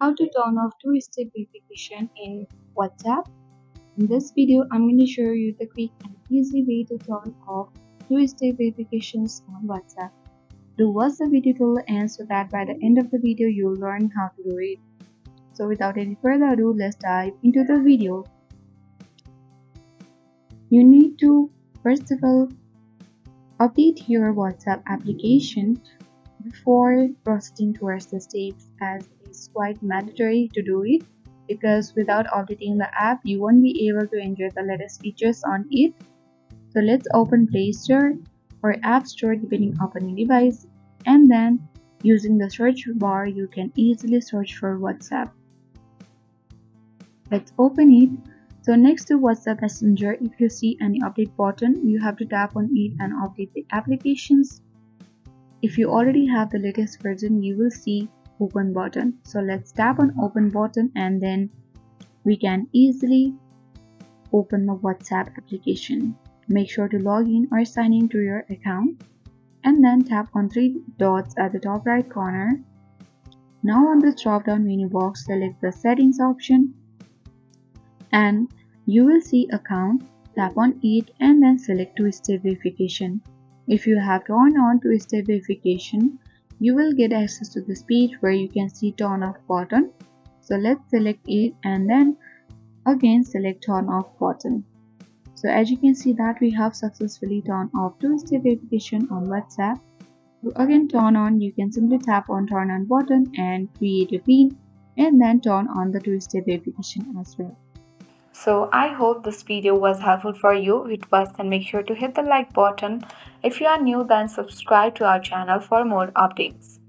how to turn off two-step verification in WhatsApp. In this video, I'm going to show you the quick and easy way to turn off two-step verifications on WhatsApp. Do watch the video till the end so that by the end of the video you'll learn how to do it. So without any further ado, let's dive into the video. You need to first of all update your WhatsApp application before proceeding towards the steps, as it's quite mandatory to do it, because without updating the app you won't be able to enjoy the latest features on it. So let's open Play Store or App Store depending upon your device, and then using the search bar you can easily search for WhatsApp. Let's open it. So next to WhatsApp Messenger, if you see any update button, you have to tap on it and update the applications. If you already have the latest version, you will see open button. So let's tap on open button and then we can easily open the WhatsApp application. Make sure to log in or sign in to your account and then tap on three dots at the top right corner. Now on the drop down menu box, select the settings option and you will see account. Tap on it and then select two-step verification. If you have turned on two-step verification, you will get access to this page where you can see turn off button. So let's select it and then again select turn off button. So as you can see that we have successfully turned off two-step verification on WhatsApp. To again turn on, you can simply tap on turn on button and create a pin and then turn on the two-step verification as well. So I hope this video was helpful for you. If it was, then make sure to hit the like button. If you are new, then subscribe to our channel for more updates.